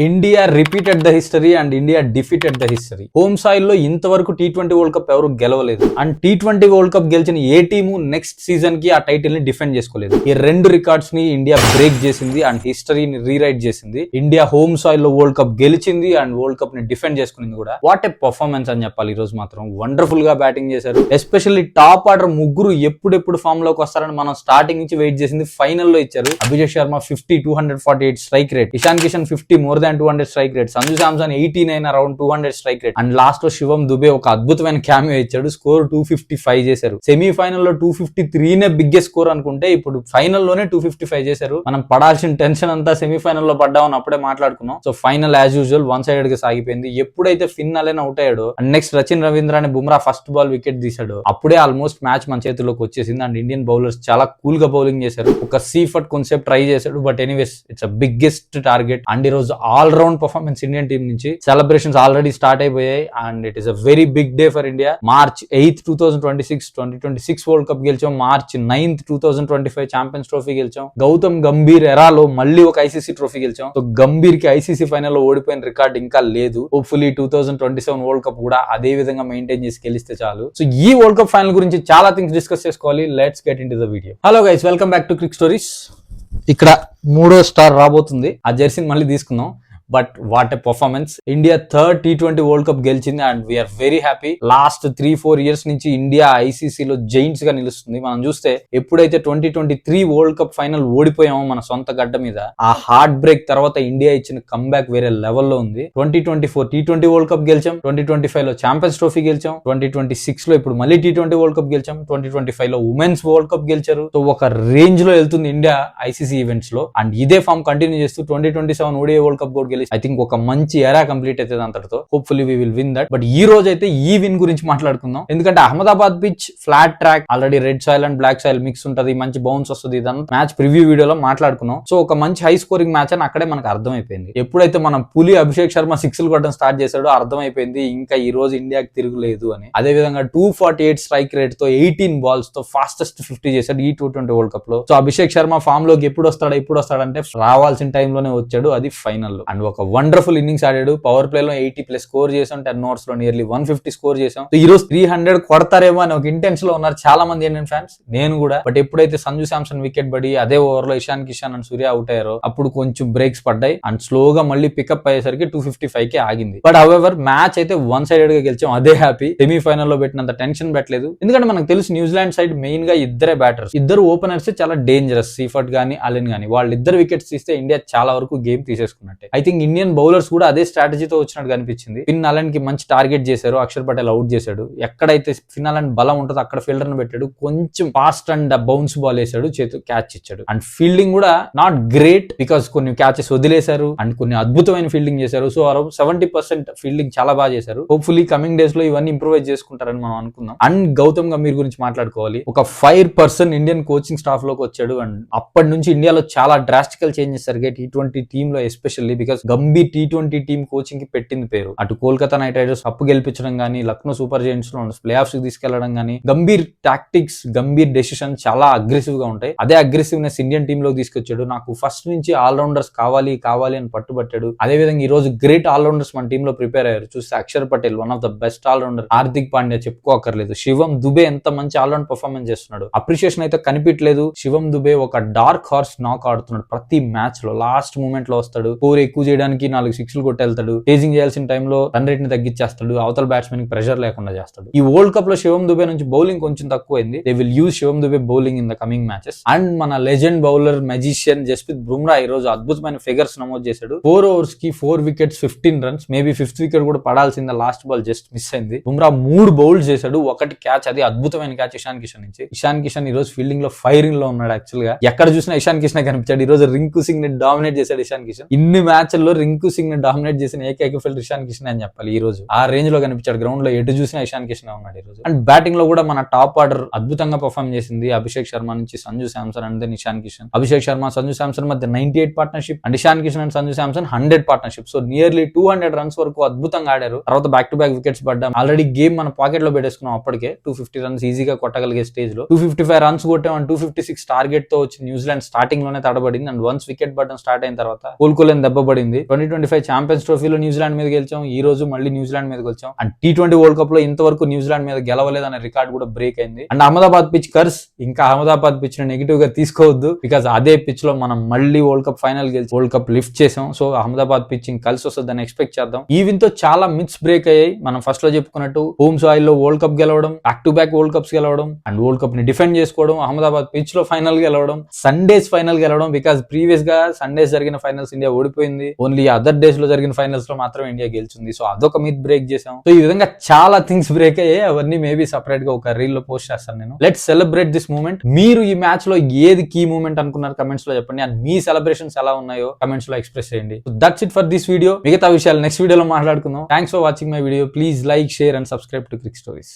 India repeated the history and India defeated the history. Home soil లో ఇంతవరకు T20 world cup ఎవరు గెలవలేదు. And T20 world cup గెలిచిన ఏ team next season కి ఆ టైటిల్ ని డిఫెండ్ చేసుకోలేదు. ఈ రెండు రికార్డ్స్ ని ఇండియా బ్రేక్ చేసింది అండ్ హిస్టరీని రీరైట్ చేసింది. ఇండియా హోమ్ సాయిల్ లో వరల్డ్ కప్ గెలిచింది అండ్ వరల్డ్ కప్ ని డిఫెండ్ చేసుకునింది కూడా. వాట్ ఏ పర్ఫార్మెన్స్ అని చెప్పాలి. ఈ రోజు మాత్రం వండర్ఫుల్ గా బ్యాటింగ్ చేశారు. ఎస్పెషల్లీ టాప్ ఆర్డర్ ముగ్గురు ఎప్పుడెప్పుడు ఫామ్ లోకి వస్తారని మనం స్టార్టింగ్ నుంచి వెయిట్ చేసింది. ఫైనల్ లో ఇచ్చారు. Abhishek Sharma 50, 248 strike rate, Ishan Kishan 50 more than 200 strike rate, Sanju Samson 89 around 200 strike rate and last లో శివం దుబే ఒక అద్భుతమైన క్యామియో ఇచ్చాడు. స్కోర్ 255 చేశారు. సెమీఫైనల్ లో 253 నే బిగ్గెస్ట్ స్కోర్ అనుకుంటే ఇప్పుడు ఫైనల్ లోనే 255 చేశారు. మనం పడాల్సిన టెన్షన్ అంతా సెమీఫైనల్ లో పడ్డామని అప్పుడే మాట్లాడుకున్నాం. So final as usual one sided గా సాగిపోయింది. ఎప్పుడైతే ఫిన్నల్ అవుట్ అయ్యాడో అండ్ నెక్స్ట్ రచిన్ రవీంద్ర అని బుమ్రా ఫస్ట్ బాల్ వికెట్ తీశాడు, అప్పుడే ఆల్మోస్ట్ మ్యాచ్ మన చేతిలోకి వచ్చేసింది. అండ్ ఇండియన్ బౌలర్స్ చాలా కూల్ గా బౌలింగ్ చేశారు. ఒక సీఫర్ట్ కాన్సెప్ట్ ట్రై చేశాడు, but anyways it's a biggest target. And ఈ రోజు all round performance Indian team నుంచి. సెలబ్రేషన్స్ ఆల్రెడీ స్టార్ట్ అయిపోయాయి and it is a very big day for India. March 8th, 2026 world cup గెలిచాం. March 9th, 2025 champions trophy గెలిచాం. గౌతమ్ గంభీర్ ఎరాలో మళ్ళీ ఒక ICC trophy గెలిచాం. సో గంభీర్ కి ఐసీసీ ఫైనల్ లో ఓడిపోయిన రికార్డ్ ఇంకా లేదు. హోప్ఫుల్లీ 2027 వరల్డ్ కప్ కూడా అదే విధంగా మెయింటైన్ చేసి గెలిస్తే చాలు. సో ఈ వరల్డ్ కప్ ఫైనల్ గురించి చాలా థింగ్స్ డిస్కస్ చేసుకోవాలి. Let's get into the video. Hello guys, welcome back to Crick Stories. ఇక్కడ 3వ స్టార్ రాబోతుంది. ఆ జెర్సీని మళ్ళీ తీసుకుందాం. But what a performance. India third T20 world cup గెలిచింది and we are very happy. Last 3-4 years నుంచి ఇండియా ఐసీసీలో జైంట్స్ గా నిలుస్తుంది. మనం చూస్తే ఎప్పుడైతే 2023 వరల్డ్ కప్ ఫైనల్ ఓడిపోయామో మన సొంత గడ్డ మీద, ఆ హార్ట్ బ్రేక్ తర్వాత ఇండియా ఇచ్చిన కమ్బ్యాక్ వేరే లెవెల్లో ఉంది. 2024 T20 వరల్డ్ కప్ గెలిచాం, 2025 లో ఛాంపియన్స్ ట్రోఫీ గెలిచాం, 2026 లో ఇప్పుడు మళ్ళీ T20 వరల్డ్ కప్ గెలిచాం, 2025 లో ఉమెన్స్ వరల్డ్ కప్ గెలిచారు. సో ఒక రేంజ్ లో వెళ్తుంది ఇండియా ఐసీసీ ఈవెంట్స్ లో. అండ్ ఇదే ఫామ్ కంటిన్యూ చేస్తూ 2027 ఓడిఐ వరల్డ్ కప్ కూడా ఐ థింక్ ఒక మంచి ఎరా కంప్లీట్ అవుతుంది అంతటితో. Hopefully we will win that. But ఈ రోజు అయితే ఈ విన్ గురించి మాట్లాడుకుందాం. ఎందుకంటే Ahmedabad pitch flat track, already red soil and black soil mix ఉంటది, మంచి బౌన్స్ వస్తుంది. ఇదంతా మ్యాచ్ ప్రివ్యూ వీడియోలో మాట్లాడుకున్నాం. సో ఒక మంచి హై స్కోరింగ్ మ్యాచ్ అని అక్కడే మనకు అర్థమైపోయింది. ఎప్పుడైతే మనం పులి అభిషేక్ శర్మ 6లు కొట్టడం స్టార్ట్ చేశాడో అర్థమైపోయింది ఇంకా ఈ రోజు ఇండియాకి తిరుగులేదు అని. అదే విధంగా 248 స్ట్రైక్ రేట్ తో 18 బాల్స్ తో ఫాస్టెస్ట్ 50 చేశాడు ఈ T20 వరల్డ్ కప్ లో. సో అభిషేక్ శర్మ ఫామ్ లోకి ఎప్పుడు వస్తాడంటే రావాల్సిన టైంలోనే వచ్చాడు, అది ఫైనల్ లో. అండ్ ఒక వండర్ఫుల్ ఇన్నింగ్స్ ఆడాడు. పవర్ ప్లే లో 80+ స్కోర్ చేసాం, 10 overs లో నియర్లీ 150 స్కోర్ చేసాం. ఈ రోజు 300 కొడతారేమో అని ఒక ఇంటెన్స్ లో ఉన్నారు చాలా మంది ఇండియన్ ఫ్యాన్స్, నేను కూడా. బట్ ఎప్పుడైతే సంజు శాంసన్ వికెట్ పడి అదే ఓవర్ లో Ishan Kishan and Surya out అయ్యారో అప్పుడు కొంచెం బ్రేక్స్ పడ్డాయి అండ్ స్లోగా మళ్ళీ పికప్ అయ్యేసరికి 255 కి ఆగింది. బట్ హౌఎవర్ మ్యాచ్ అయితే వన్ సైడెడ్ గా గెలిచాం, అదే హ్యాపీ. సెమీఫైనల్ లో పెట్టినంత టెన్షన్ పెట్టలేదు. ఎందుకంటే మనకు తెలుసు న్యూజిలాండ్ సైడ్ మెయిన్ గా ఇద్దరే బ్యాటర్స్, ఇద్దరు ఓపెనర్స్ చాలా డేంజరస్. సీఫర్ట్ గానీ అలెన్ గానీ వాళ్ళిద్దరు వికెట్స్ తీస్తే ఇండియా చాలా వరకు గేమ్ తీసేసుకున్నట్టే. ఐ థింక్ ఇండియన్ బౌలర్స్ కూడా అదే స్ట్రాటజీతో వచ్చినట్టు కనిపించింది. ఫిన్ అలెన్ కి మంచి టార్గెట్ చేశారు, అక్షర్ పటేల్ అవుట్ చేశాడు. ఎక్కడైతే ఫిన్ అలెన్ బలం ఉంటుందో అక్కడ ఫీల్డర్ ని పెట్టాడు, కొంచెం ఫాస్ట్ అండ్ బౌన్స్ బాల్ వేసాడు, చేతు క్యాచ్ ఇచ్చాడు. అండ్ ఫీల్డింగ్ కూడా నాట్ గ్రేట్ బికాస్ కొన్ని క్యాచెస్ వదిలేశారు అండ్ కొన్ని అద్భుతమైన ఫీల్డింగ్ చేశారు. సో అరౌండ్ 70% ఫీల్డింగ్ చాలా బాగా చేశారు. హోప్ఫుల్లీ కమింగ్ డేస్ లో ఇవన్నీ ఇంప్రూవైజ్ చేసుకుంటారని మనం అనుకుందాం. అండ్ గౌతమ్ గంభీర్ గురించి మాట్లాడుకోవాలి. ఒక 5% ఇండియన్ కోచింగ్ స్టాఫ్ లోకి వచ్చాడు అండ్ అప్పటి నుంచి ఇండియాలో చాలా డ్రాస్టికల్ చేంజెస్ జరిగాయి T20 టీమ్ లో, especially because Gambhir T20 team coaching కి పెట్టింది పేరు. అటు కోల్కతా నైట్ రైడర్స్ కప్పు గెలిపించడం గానీ, లక్నో సూపర్ జైంట్స్ లో ప్లే ఆఫ్స్ కి తీసుకెళ్లడం గానీ, గంభీర్ టాక్టిక్స్, గంభీర్ డెసిషన్ చాలా అగ్రెసివ్ గా ఉంటాయి. అదే అగ్రెసివ్నెస్ ఇండియన్ టీమ్ లోకి తీసుకొచ్చాడు. నాకు ఫస్ట్ నుంచి ఆల్రౌండర్స్ కావాలి అని పట్టుబట్టాడు. అదే విధంగా ఈ రోజు గ్రేట్ ఆల్రౌండర్స్ మన టీమ్ లో ప్రిపేర్ అయ్యారు. చూస్తే Akshar Patel one of the best allrounder, Hardik Pandya చెప్పుకోకర్లేదు, శివం దుబే ఎంత మంచి ఆల్రౌండ్ పర్ఫార్మెన్స్ చేస్తున్నాడు. అప్రిషియేషన్ అయితే కనిపించలేదు. శివం దుబే ఒక డార్క్ హార్స్ నాక్ ఆడుతున్నాడు. ప్రతి మ్యాచ్ లో లాస్ట్ మూమెంట్ లో వస్తాడు, స్కోర్ ఎక్కువ చేయడానికి 4 6లు కొట్టెళ్తాడు, చేజింగ్ చేయాల్సిన టైంలో రన్ రేట్ ని తగ్గించేస్తాడు, అవతల బ్యాట్స్మెన్ కి ప్రెషర్ లేకుండా చేస్తాడు. ఈ వరల్డ్ కప్ లో శివం దుబే నుంచి బౌలింగ్ కొంచెం తక్కువైంది. They will use Shivam Dube bowling in the coming matches. And మన legend bowler magician Jasprit Bumrah ఈ రోజు అద్భుతమైన ఫిగర్స్ నమోదు చేశాడు. 4 overs కి 4 wickets 15 runs. Maybe 5th wicket కూడా పడాల్సిందే, లాస్ట్ బాల్ జస్ట్ మిస్ అయింది. బుమ్రా 3 బౌల్స్ చేశాడు, ఒకటి క్యాచ్, అది అద్భుతమైన క్యాచ్ ఇషాన్ కిషన్ నుంచి. ఇషాన్ కిషన్ ఈ రోజు ఫీల్డింగ్ లో ఫైరింగ్ లో ఉన్నాడు. యాక్చువల్ గా ఎక్కడ చూసినా ఇషాన్ కిషన్ కనిపించాడు. ఈ రోజు రింకు సింగ్ ని డామినేట్ చేశాడు ఇషాన్ కిషన్. ఇన్ని మ్యాచ్ల్లో రింకు సింగ్ ని డామినేట్ చేసిన ఏకైక ఫీల్డర్ ఇషాన్ కిషన్ అని చెప్పాలి. ఈ రోజు ఆ రేంజ్ లో కనిపించాడు. గ్రౌండ్ లో ఎటు చూసినా ఇషాన్ కిషన్ ఉన్నాడు ఈ రోజు. అండ్ బ్యాటింగ్ లో కూడా మన టాప్ ఆర్డర్ అద్భుతంగా పర్ఫార్మ్ చేసింది. అభిషేక్ శర్మ నుంచి సంజు శాంసన్ అండ్ దెన్ ఇషాన్ కిషన్. అభిషేక్ శర్మ సంజు శాంసన్ మధ్య 98 partnership and Ishan Kishan and Sanju Samson 100 partnership. So nearly 200 runs వరకు అద్భుతంగా ఆడారు. తర్వాత బ్యాక్ టు బ్యాక్ వికెట్స్ పడ్డాం. ఆల్రెడీ గేమ్ మన పాకెట్ లో పెట్టేసుకున్నాం. అప్పటికే 250 runs ఈజీగా కొట్టగలిగే స్టేజ్ లో 255 runs కొట్టాం అండ్ 256 టార్గెట్ తో వచ్చి న్యూజిలాండ్ స్టార్టింగ్ లోనే తడబడింది. అండ్ వన్స్ వికెట్ పడడం స్టార్ట్ అయిన తర్వాత కోలుకోలేని దెబ్బ పడింది. అయింది. 2025 ఛాంపియన్స్ ట్రోఫీలో న్యూజిలాండ్ మీద గెలిచాం, ఈ రోజు మళ్ళీ న్యూజిలాండ్ మీద గెలిచాం. అండ్ T20 వరల్డ్ కప్ లో ఇంతవరకు న్యూజిలాండ్ మీద గెలవలేదనే రికార్డ్ కూడా బ్రేక్ అయింది. అండ్ అహ్మదాబాద్ పిచ్ కర్స్, ఇంకా అహ్మదాబాద్ పిచ్ ని నెగిటివ్ గా తీసుకోవద్దు, బికాస్ అదే పిచ్ లో మనం మళ్ళీ వరల్డ్ కప్ ఫైనల్ గెలిచి వరల్డ్ కప్ లిఫ్ట్ చేసాం. సో అహ్మదాబాద్ పిచ్చింగ్ కలిసి వస్తుందని ఎక్స్పెక్ట్ చేద్దాం. ఈవెన్ తో చాలా మిత్స్ బ్రేక్ అయ్యాయి. మనం ఫస్ట్ లో చెప్పుకున్నట్టు హోమ్ సాయిల్ లో వరల్డ్ కప్ గెలవడం, back to back world cups గెలవడం, అండ్ వరల్డ్ కప్ ని డిఫెండ్ చేసుకోవడం, అహ్మదాబాద్ పిచ్ లో ఫైనల్ గెలవడం, సండేస్ ఫైనల్ గెలవడం, బికాస్ ప్రీవియస్ గా సండేస్ జరిగిన ఫైనల్స్ ఇండియా ఓడిపోయింది, ఓన్లీ అదర్ డేస్ లో జరిగిన ఫైనల్స్ లో మాత్రం ఇండియా గెలిచింది. సో అదొక మిత్ బ్రేక్ చేసాం. సో ఈ విధంగా చాలా థింగ్స్ బ్రేక్ అయ్యాయి. అవన్నీ మేబీ సెపరేట్ గా ఒక రీల్ లో పోస్ట్ చేస్తాను నేను. Let's celebrate this moment. మీరు ఈ మ్యాచ్ లో ఏది కీ మూమెంట్ అనుకున్నారు కమెంట్స్ లో చెప్పండి, అండ్ మీ సెలబ్రేషన్స్ ఎలా ఉన్నాయో కమెంట్స్ లో ఎక్స్ప్రెస్ చేయండి. That's it for this video. మిగతా విషయాలు నెక్స్ట్ వీడియోలో మాట్లాడుకుందాం. Thanks for watching my video. Please like, share and subscribe to Crick stories.